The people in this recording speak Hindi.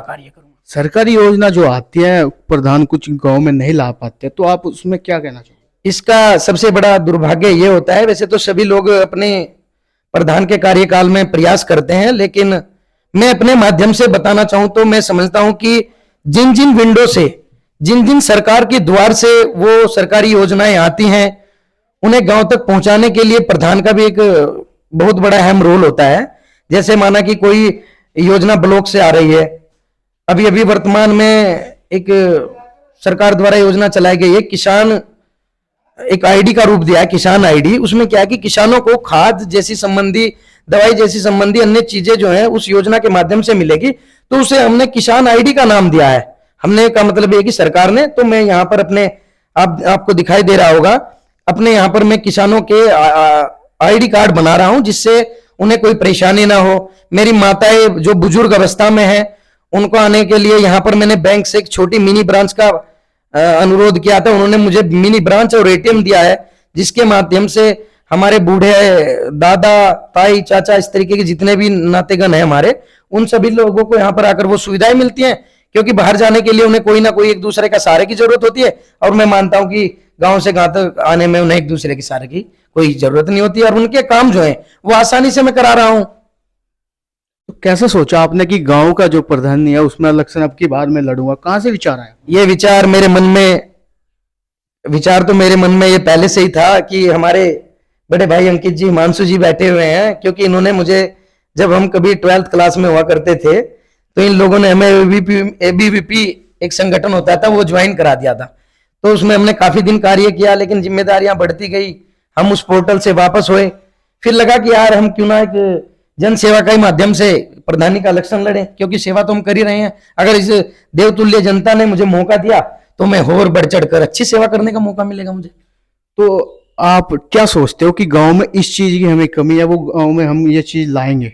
कार्य करूंगा। सरकारी योजना जो आती है प्रधान कुछ गांव में नहीं ला पाते, तो आप उसमें क्या कहना चाहोगे? इसका सबसे बड़ा दुर्भाग्य ये होता है, वैसे तो सभी लोग अपने प्रधान के कार्यकाल में प्रयास करते हैं, लेकिन मैं अपने माध्यम से बताना चाहूं तो मैं समझता हूं कि जिन जिन विंडो से, जिन जिन सरकार के द्वार से वो सरकारी योजनाएं आती हैं, उन्हें गांव तक पहुंचाने के लिए प्रधान का भी एक बहुत बड़ा अहम रोल होता है। जैसे माना कि कोई योजना ब्लॉक से आ रही है, अभी अभी वर्तमान में एक सरकार द्वारा योजना चलाई गई है, किसान एक आईडी का रूप दिया है, किसान आईडी। उसमें क्या है कि किसानों को खाद जैसी संबंधी, दवाई जैसी संबंधी अन्य चीजें जो है उस योजना के माध्यम से मिलेगी, तो उसे हमने किसान आईडी का नाम दिया है। हमने का मतलब ये कि सरकार ने, तो मैं यहाँ पर अपने आपको दिखाई दे रहा होगा, अपने यहाँ पर मैं किसानों के आईडी कार्ड बना रहा हूं, जिससे उन्हें कोई परेशानी ना हो। मेरी माताएं जो बुजुर्ग अवस्था में है, उनको आने के लिए यहाँ पर मैंने बैंक से एक छोटी मिनी ब्रांच का अनुरोध किया था। उन्होंने मुझे मिनी ब्रांच और एटीएम दिया है, जिसके माध्यम से हमारे बूढ़े दादा ताई चाचा इस तरीके के जितने भी नातेगण हैं हमारे, उन सभी लोगों को यहाँ पर आकर वो सुविधाएं मिलती हैं, क्योंकि बाहर जाने के लिए उन्हें कोई ना कोई एक दूसरे का सहारे की जरूरत होती है। और मैं मानता हूं कि गांव से गांव तक आने में उन्हें एक दूसरे के सहारे की कोई जरूरत नहीं होती, और उनके काम जो है वो आसानी से मैं करा रहा हूं। तो कैसे सोचा आपने कि गांव का जो प्रधान है उसमें इलेक्शन अब की बार मैं लड़ूंगा? कहां से विचार आया? ये विचार तो मेरे मन में ये पहले से ही था कि हमारे बड़े भाई अंकित जी, हिमांशु जी बैठे हुए हैं, क्योंकि इन्होंने मुझे, जब हम कभी 12th क्लास में हुआ करते थे, तो इन लोगों ने हमें एबीवीपी एक संगठन होता था वो ज्वाइन करा दिया था। तो उसमें हमने काफी दिन कार्य किया, लेकिन जिम्मेदारियां बढ़ती गई, हम उस पोर्टल से वापस हुए। फिर लगा कि यार हम क्यों ना एक जन सेवा के माध्यम से प्रधानी का इलेक्शन लड़े, क्योंकि सेवा तो हम कर ही रहे हैं। अगर इस देवतुल्य जनता ने मुझे मौका दिया तो मैं और बढ़ चढ़कर अच्छी सेवा करने का मौका मिलेगा मुझे। तो आप क्या सोचते हो कि गांव में इस चीज की हमें कमी है, वो गांव में हम ये चीज लाएंगे?